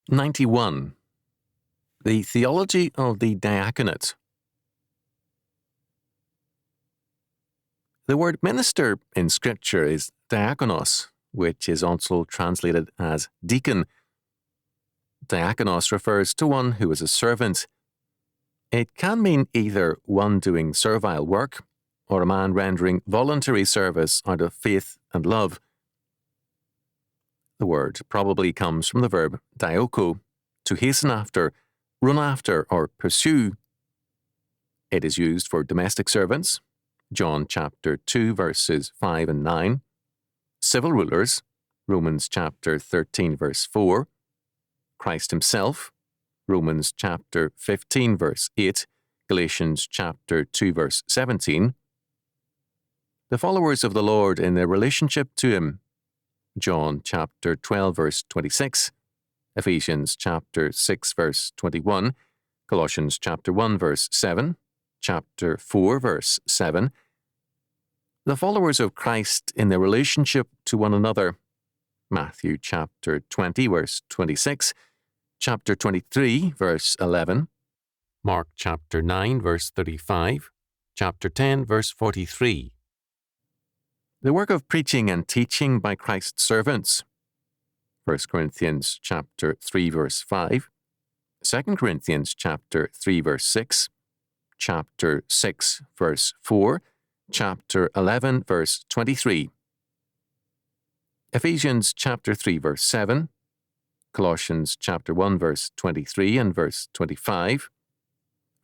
91. The Theology of the Diaconate. The word minister in Scripture is diakonos, which is also translated as deacon. Diakonos refers to one who is a servant. It can mean either one doing servile work or a man rendering voluntary service out of faith and love. The word probably comes from the verb dioko, to hasten after, run after, or pursue. It is used for domestic servants, John chapter 2 verses 5 and 9, civil rulers, Romans chapter 13 verse 4, Christ himself, Romans chapter 15 verse 8, Galatians chapter 2 verse 17, the followers of the Lord in their relationship to him, John chapter 12 verse 26, Ephesians chapter 6 verse 21, Colossians chapter 1 verse 7, chapter 4 verse 7, the followers of Christ in their relationship to one another, Matthew chapter 20 verse 26, chapter 23 verse 11, Mark chapter 9 verse 35, chapter 10 verse 43. The work of preaching and teaching by Christ's servants, 1 Corinthians chapter 3 verse 5, 2 Corinthians chapter 3 verse 6, chapter 6 verse 4, chapter 11 verse 23, Ephesians chapter 3 verse 7, Colossians chapter 1 verse 23 and verse 25,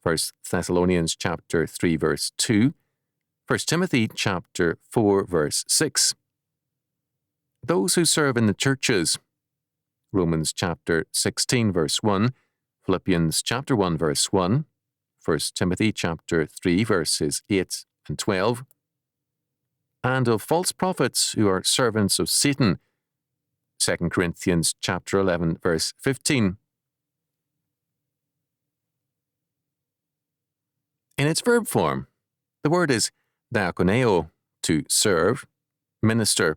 1 Thessalonians chapter 3 verse 2, 1 Timothy chapter 4 verse 6. Those who serve in the churches, Romans chapter 16 verse 1, Philippians chapter 1 verse 1, 1 Timothy chapter 3 verses 8 and 12, and of false prophets who are servants of Satan, 2 Corinthians chapter 11 verse 15. In its verb form, the word is diakoneo, to serve, minister.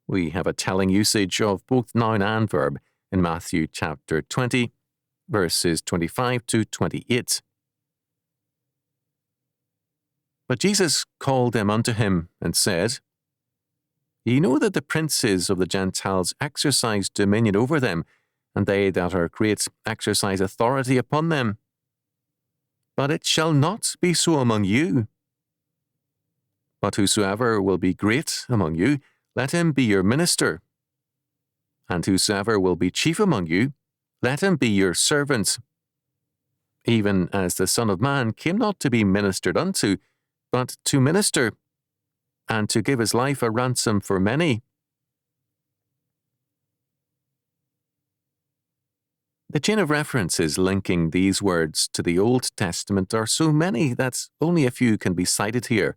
We have a telling usage of both noun and verb in Matthew chapter 20, verses 25 to 28. But Jesus called them unto him and said, Ye know that the princes of the Gentiles exercise dominion over them, and they that are great exercise authority upon them. But it shall not be so among you. But whosoever will be great among you, let him be your minister. And whosoever will be chief among you, let him be your servant. Even as the Son of Man came not to be ministered unto, but to minister, and to give his life a ransom for many. The chain of references linking these words to the Old Testament are so many that only a few can be cited here.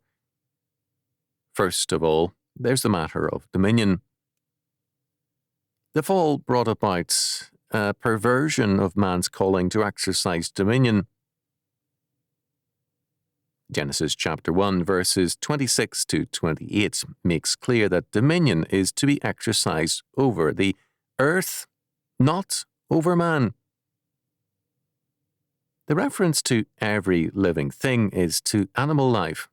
First of all, there's the matter of dominion. The fall brought about a perversion of man's calling to exercise dominion. Genesis chapter 1 verses 26 to 28 makes clear that dominion is to be exercised over the earth, not over man. The reference to every living thing is to animal life.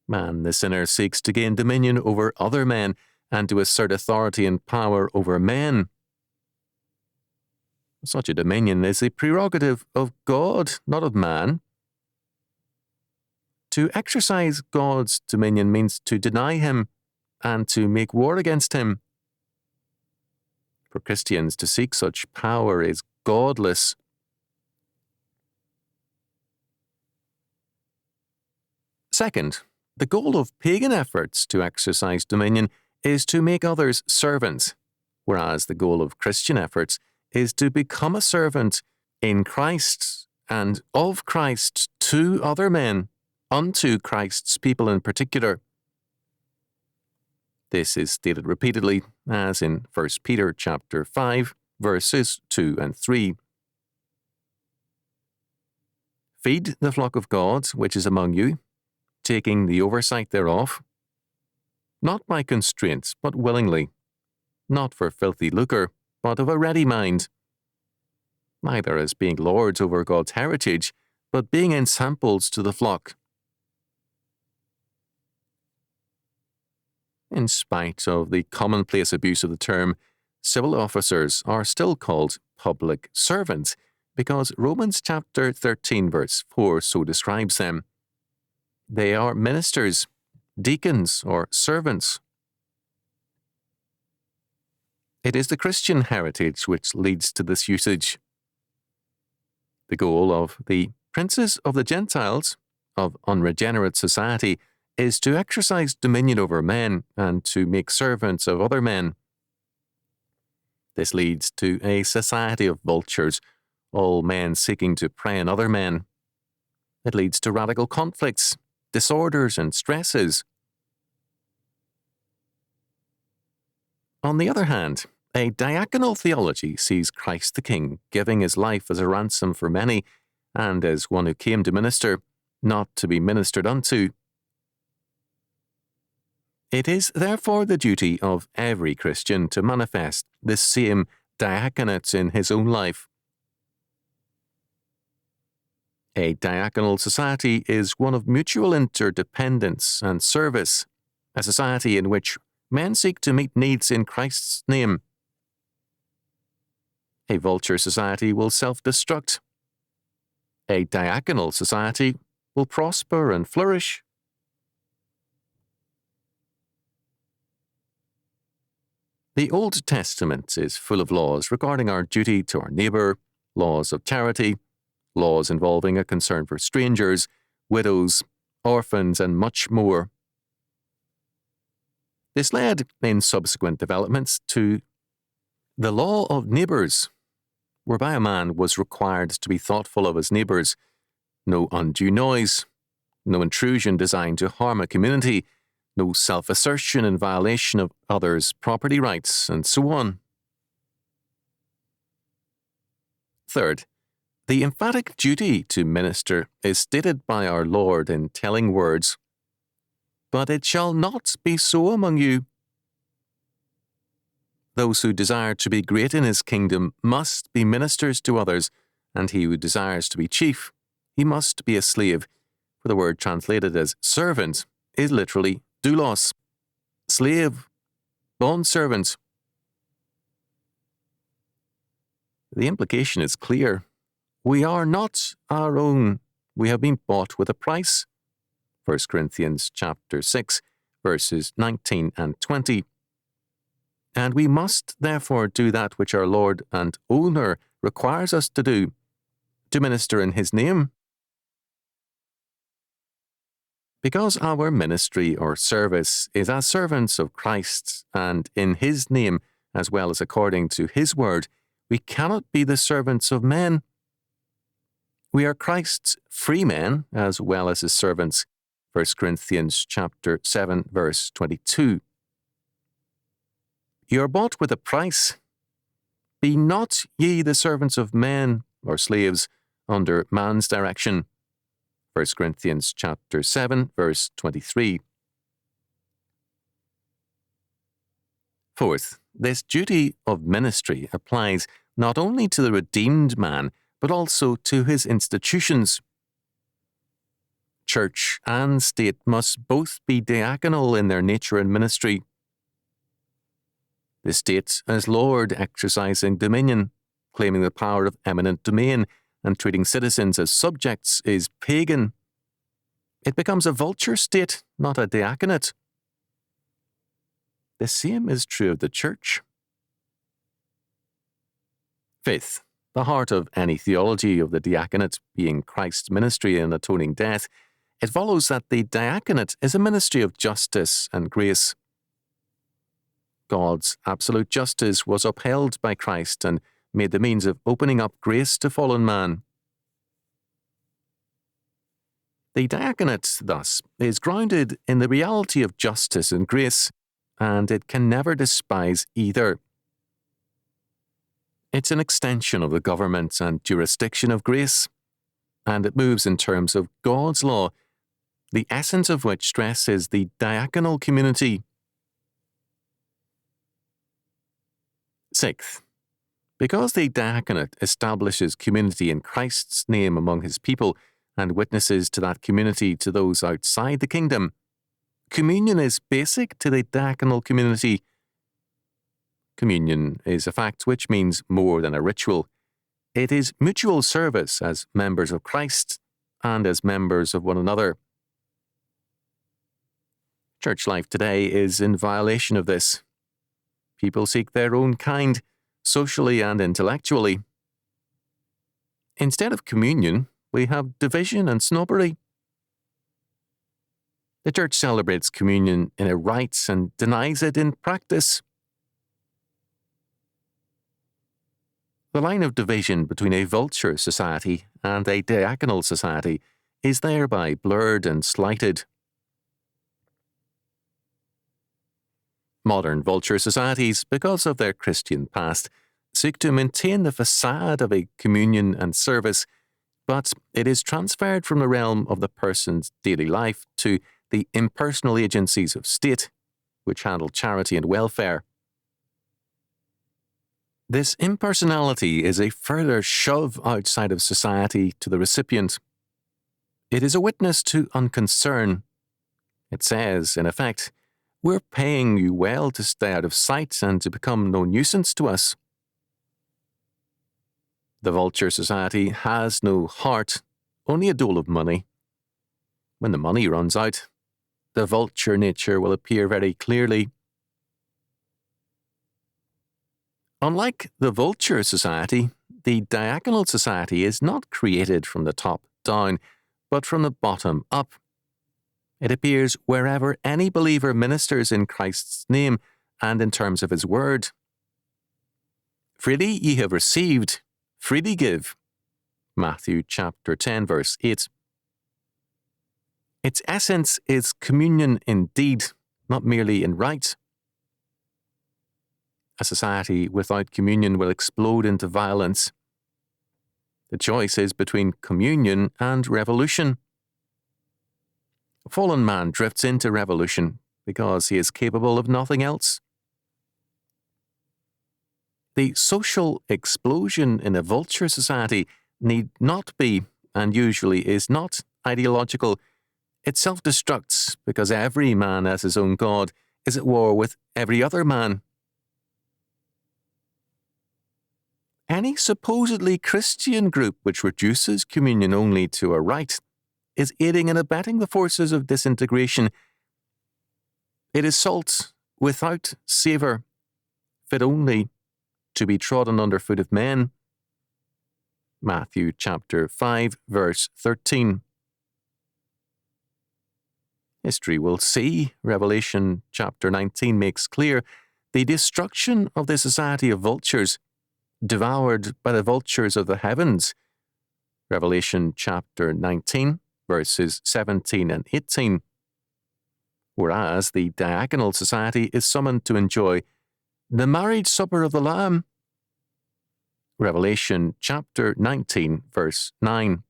Man, the sinner, seeks to gain dominion over other men and to assert authority and power over men. Such a dominion is a prerogative of God, not of man. To exercise God's dominion means to deny him and to make war against him. For Christians, to seek such power is godless. Second, the goal of pagan efforts to exercise dominion is to make others servants, whereas the goal of Christian efforts is to become a servant in Christ and of Christ to other men, unto Christ's people in particular. This is stated repeatedly, as in 1 Peter chapter 5, verses 2 and 3. Feed the flock of God which is among you, taking the oversight thereof, not by constraint, but willingly, not for filthy lucre, but of a ready mind, neither as being lords over God's heritage, but being ensamples to the flock. In spite of the commonplace abuse of the term, civil officers are still called public servants, because Romans chapter 13 verse 4 so describes them. They are ministers, deacons, or servants. It is the Christian heritage which leads to this usage. The goal of the princes of the Gentiles, of unregenerate society, is to exercise dominion over men and to make servants of other men. This leads to a society of vultures, all men seeking to prey on other men. It leads to radical conflicts, disorders, and stresses. On the other hand, a diaconal theology sees Christ the King giving his life as a ransom for many, and as one who came to minister, not to be ministered unto. It is therefore the duty of every Christian to manifest this same diaconate in his own life. A diaconal society is one of mutual interdependence and service, a society in which men seek to meet needs in Christ's name. A vulture society will self-destruct. A diaconal society will prosper and flourish. The Old Testament is full of laws regarding our duty to our neighbour, laws of charity, laws involving a concern for strangers, widows, orphans, and much more. This led, in subsequent developments, to the law of neighbours, whereby a man was required to be thoughtful of his neighbours, no undue noise, no intrusion designed to harm a community, no self-assertion in violation of others' property rights, and so on. Third, the emphatic duty to minister is stated by our Lord in telling words, "But it shall not be so among you." Those who desire to be great in his kingdom must be ministers to others, and he who desires to be chief, he must be a slave, for the word translated as servant is literally doulos, slave, bondservant. The implication is clear. We are not our own. We have been bought with a price. 1 Corinthians chapter 6, verses 19 and 20. And we must therefore do that which our Lord and owner requires us to do, to minister in his name. Because our ministry or service is as servants of Christ and in his name, as well as according to his word, we cannot be the servants of men. We are Christ's free men as well as his servants. 1 Corinthians chapter 7, verse 22. You are bought with a price. Be not ye the servants of men or slaves under man's direction. 1 Corinthians chapter 7, verse 23. Fourth, this duty of ministry applies not only to the redeemed man, but also to his institutions. Church and state must both be diaconal in their nature and ministry. The state as Lord exercising dominion, claiming the power of eminent domain, and treating citizens as subjects is pagan. It becomes a vulture state, not a diaconate. The same is true of the church. Fifth, the heart of any theology of the diaconate being Christ's ministry in atoning death, it follows that the diaconate is a ministry of justice and grace. God's absolute justice was upheld by Christ and made the means of opening up grace to fallen man. The diaconate, thus, is grounded in the reality of justice and grace, and it can never despise either. It's an extension of the government and jurisdiction of grace, and it moves in terms of God's law, the essence of which stresses the diaconal community. Sixth, because the diaconate establishes community in Christ's name among his people and witnesses to that community to those outside the kingdom, communion is basic to the diaconal community. Communion is a fact which means more than a ritual. It is mutual service as members of Christ and as members of one another. Church life today is in violation of this. People seek their own kind, socially and intellectually. Instead of communion, we have division and snobbery. The Church celebrates communion in a rite and denies it in practice. The line of division between a vulture society and a diaconal society is thereby blurred and slighted. Modern vulture societies, because of their Christian past, seek to maintain the facade of a communion and service, but it is transferred from the realm of the person's daily life to the impersonal agencies of state, which handle charity and welfare. This impersonality is a further shove outside of society to the recipient. It is a witness to unconcern. It says, in effect, "We're paying you well to stay out of sight and to become no nuisance to us." The vulture society has no heart, only a dole of money. When the money runs out, the vulture nature will appear very clearly. Unlike the vulture society, the diaconal society is not created from the top down, but from the bottom up. It appears wherever any believer ministers in Christ's name and in terms of his word. Freely ye have received, freely give. Matthew chapter 10, verse 8. Its essence is communion in deed, not merely in rite. A society without communion will explode into violence. The choice is between communion and revolution. Fallen man drifts into revolution because he is capable of nothing else. The social explosion in a vulture society need not be, and usually is not, ideological. It self-destructs because every man as his own God is at war with every other man. Any supposedly Christian group which reduces communion only to a rite is aiding and abetting the forces of disintegration. It is salt without savour, fit only to be trodden under foot of men. Matthew chapter 5, verse 13. History will see, Revelation chapter 19 makes clear, the destruction of the society of vultures, devoured by the vultures of the heavens. Revelation chapter 19, verses 17 and 18. Whereas the diaconal society is summoned to enjoy the marriage supper of the Lamb. Revelation chapter 19, verse 9.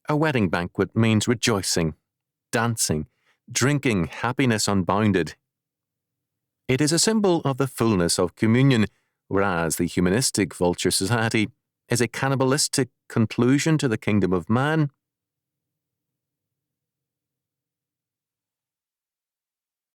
A wedding banquet means rejoicing, dancing, drinking, happiness unbounded. It is a symbol of the fullness of communion, whereas the humanistic vulture society is a cannibalistic conclusion to the kingdom of man.